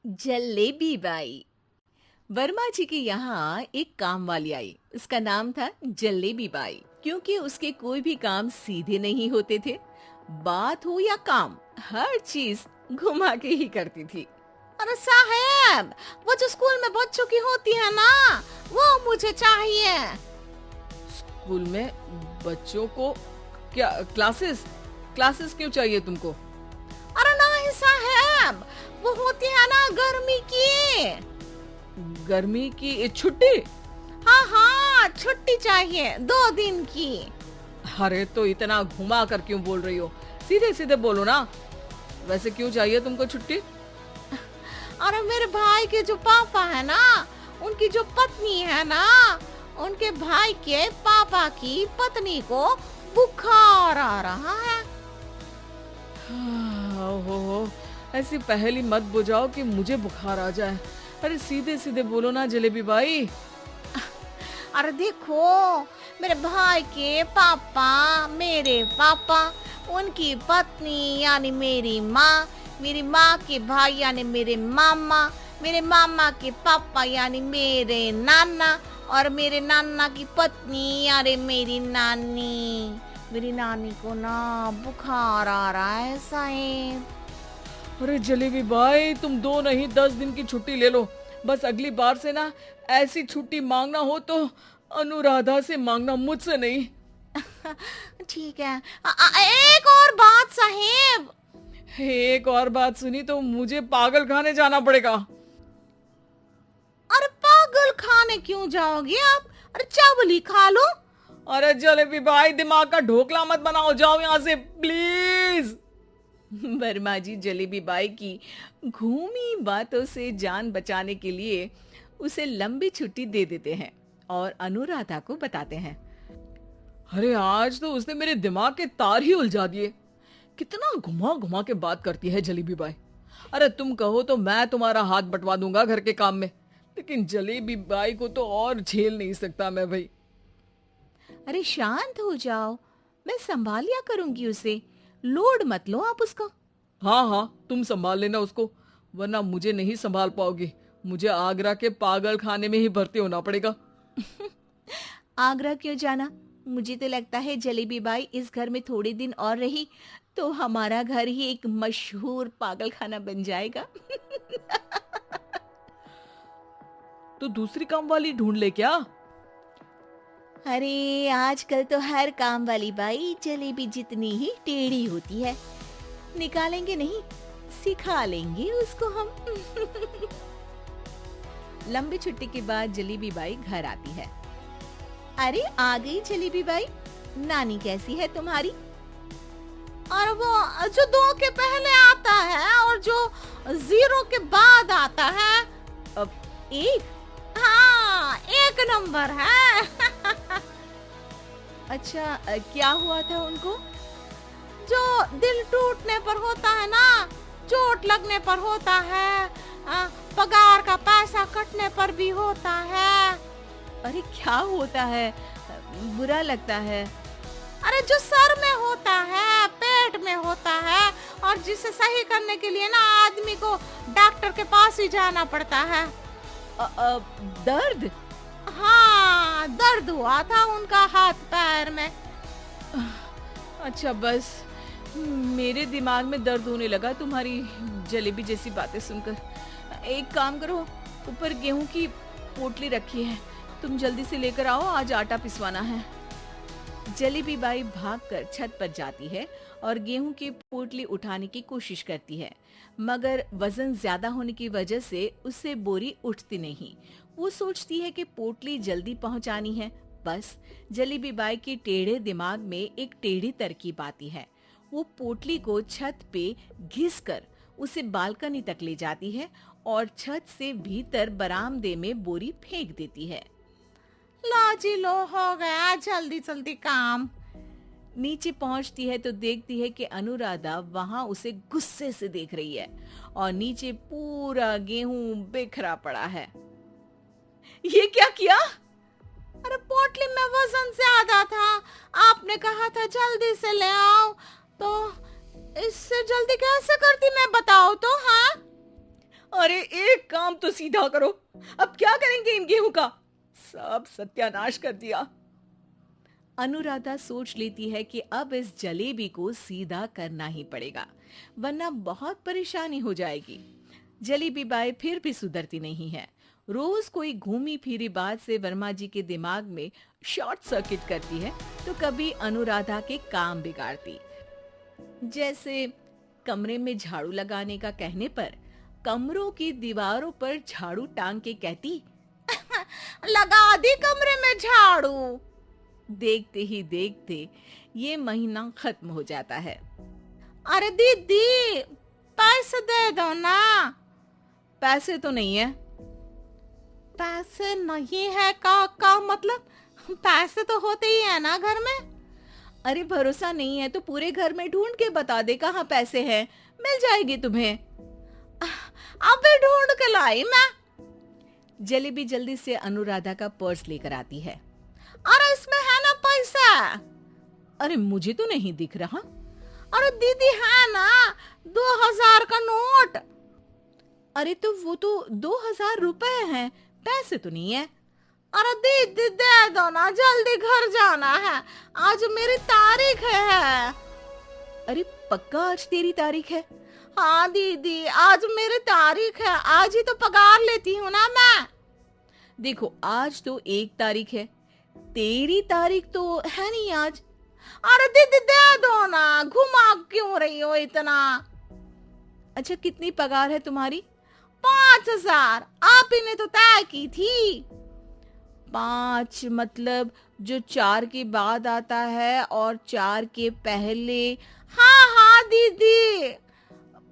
Jalebi by. Verma जी के यहाँ एक काम वाली आई। उसका नाम था जलेबी बाई, क्योंकि उसके कोई भी काम सीधे नहीं होते थे। बात हो या काम, हर चीज घुमा के ही करती थी। अरे साहब, वो जो स्कूल में बच्चों की होती है ना, वो मुझे चाहिए। स्कूल में बच्चों को क्या क्लासेस क्लासेस क्यों चाहिए तुमको? अरे नहीं साहब, वो होती है ना गर्मी की। गर्मी की छुट्टी? हाँ हाँ, छुट्टी चाहिए 2 दिन की। अरे तो इतना घुमा कर क्यों बोल रही हो? सीधे सीधे बोलो ना। वैसे क्यों चाहिए तुमको छुट्टी? अरे मेरे भाई के जो पापा है ना, उनकी जो पत्नी है ना, उनके भाई के पापा की पत्नी को बुखार आ रहा है। ओहो, ऐसी पहेली मत बुझाओ कि मुझे बुखार आ जाए। अरे सीधे सीधे बोलो ना जलेबी बाई। अरे देखो, मेरे भाई के पापा, मेरे पापा, उनकी पत्नी यानी मेरी माँ के भाई यानी मेरे मामा के पापा यानी मेरे नाना, और मेरे नाना की पत्नी यानी मेरी नानी को ना बुखार आ रहा है साहब। अरे जलेबी भाई, तुम 2 नहीं 10 दिन की छुट्टी ले लो। बस अगली बार से ना ऐसी छुट्टी मांगना हो तो अनुराधा से मांगना, मुझसे नहीं। ठीक है। एक और बात साहेब। एक और बात सुनी तो मुझे पागल खाने जाना पड़ेगा। अरे पागल खाने क्यों जाओगे आप? अरे चावल ही खा लो। अरे जलेबी भाई, दिमाग का ढोकला मत बनाओ, जाओ यहाँ से प्लीज। वर्मा जी जलेबी बाई की घूमी बातों से जान बचाने के लिए उसे लंबी छुट्टी दे देते हैं और अनुराधा को बताते हैं। अरे आज तो उसने मेरे दिमाग के तार ही उलझा दिए। कितना घुमा घुमा के बात करती है जलेबी बाई। अरे तुम कहो तो मैं तुम्हारा हाथ बंटवा दूंगा घर के काम में, लेकिन जलेबी बाई को तो और झेल नहीं सकता मैं भाई। अरे शांत हो जाओ, मैं संभाल लिया करूंगी उसे, लोड मत लो आप उसका। हाँ हाँ, तुम संभाल लेना उसको, वरना मुझे नहीं संभाल पाओगे। मुझे आगरा के पागल खाने में ही भर्ती होना पड़ेगा। आगरा क्यों जाना? मुझे तो लगता है जलेबी बाई इस घर में थोड़े दिन और रही तो हमारा घर ही एक मशहूर पागल खाना बन जाएगा। तो दूसरी काम वाली ढूंढ ले क्या? अरे आजकल तो हर काम वाली बाई जलेबी जितनी ही टेढ़ी होती है। निकालेंगे नहीं, सिखा लेंगे उसको हम। लंबी छुट्टी के बाद जलेबी बाई घर आती है। अरे आ गई जलेबी बाई, नानी कैसी है तुम्हारी? और वो जो 2 के पहले आता है और जो 0 के बाद आता है, अब एक। हाँ, 1 नंबर है। अच्छा, क्या हुआ था उनको? जो दिल टूटने पर होता है ना, चोट लगने पर होता है, पगार का पैसा कटने पर भी होता है। अरे क्या होता है? बुरा लगता है। अरे जो सर में होता है, पेट में होता है, और जिसे सही करने के लिए ना आदमी को डॉक्टर के पास ही जाना पड़ता है। दर्द? हाँ, दर्द हुआ था उनका हाथ पैर में। अच्छा बस, मेरे दिमाग में दर्द होने लगा तुम्हारी जलेबी जैसी बातें सुनकर। एक काम करो, ऊपर गेहूं की पोटली रखी है, तुम जल्दी से लेकर आओ, आज आटा पिसवाना है। जलेबी बाई भागकर छत पर जाती है और गेहूं की पोटली उठाने की कोशिश करती है, मगर वजन ज्यादा होने की वजह से उससे बोरी उठती नहीं। वो सोचती है कि पोटली जल्दी पहुंचानी है। बस जलेबी बाई के टेढ़े दिमाग में एक टेढ़ी तरकीब आती है। वो पोटली को छत पे घिसकर उसे बालकनी तक ले जाती है और छत से भीतर बरामदे में बोरी फेंक देती है। लो जी लो, हो गया जल्दी जल्दी काम। नीचे पहुंचती है तो देखती है कि अनुराधा वहां उसे गुस्से से देख रही है और नीचे पूरा गेहूं बिखरा पड़ा है। ये क्या किया? अरे पोटली में वजन ज्यादा था, आपने कहा था जल्दी से ले आओ, तो इससे जल्दी कैसे करती मैं बताओ तो। हाँ अरे एक काम तो सीधा करो, अब क्या करेंगे इन गेहूं का? सब सत्यानाश कर दिया। अनुराधा सोच लेती है कि अब इस जलेबी को सीधा करना ही पड़ेगा, वरना बहुत परेशानी हो जाएगी। जलेबी बाई फिर भी सुधरती नहीं है। रोज कोई घूमी फिरी बात से वर्मा जी के दिमाग में शॉर्ट सर्किट करती है, तो कभी अनुराधा के काम बिगाड़ती। जैसे कमरे में झाड़ू लगाने का कहने पर कमरों की दीवारों पर झाड़ू टांग के कहती, लगा दी कमरे में झाड़ू। देखते ही देखते ये महीना खत्म हो जाता है। अरे दीदी, पैसे दे दो ना। पैसे तो नहीं है। पैसे नहीं है का मतलब? पैसे तो होते ही है ना घर में। अरे भरोसा नहीं है तो पूरे घर में ढूंढ के बता दे कहाँ पैसे हैं, मिल जाएगी तुम्हें। अबे ढूंढ के लाई मैं। जलेबी जल्दी से अनुराधा का पर्स लेकर आती है। अरे इसमें है ना पैसा? अरे मुझे तो नहीं दिख रहा। अरे दीदी है ना, 2000 का नोट। अरे तो वो तो 2000 रुपए हैं, पैसे तो नहीं है। अरे दीदी दे दो ना, जल्दी घर जाना है, आज मेरी तारीख है। अरे पक्का आज तेरी तारीख है? हाँ दीदी, आज मेरी तारीख है, आज ही तो पगार लेती हूँ ना मैं। देखो आज तो 1 तारीख है, तेरी तारीख तो है नहीं आज। अरे दीदी दे दो ना, घुमा क्यों रही हो इतना? अच्छा कितनी पगार है तुम्हारी? 5000, आप ही ने तो तय की थी। 5 मतलब जो 4 के बाद आता है और 4 के पहले। हाँ हाँ दीदी।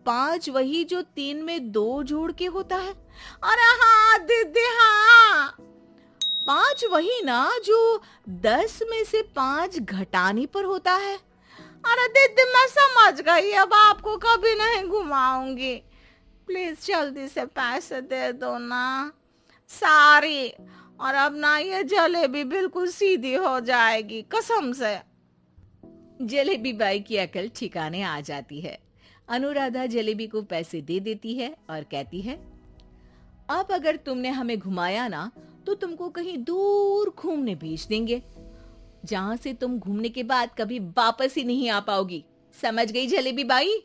5 वही जो 3 में 2 जोड़ के होता है। अरे हाँ दीदी हाँ। 5 वही ना जो 10 में से 5 घटाने पर होता है। अरे दीदी मैं समझ गई, अब आपको कभी नहीं घुमाऊंगी। प्लीज जल्दी से पैसे दे दो ना, सारी। और अब ना ये जलेबी बिल्कुल सीधी हो जाएगी कसम से। जलेबी बाई की अकल ठिकाने आ जाती है। अनुराधा जलेबी को पैसे दे देती है और कहती है, अब अगर तुमने हमें घुमाया ना तो तुमको कहीं दूर घूमने भेज देंगे, जहां से तुम घूमने के बाद कभी वापस ही नहीं आ पाओगी। समझ गई जलेबी बाई?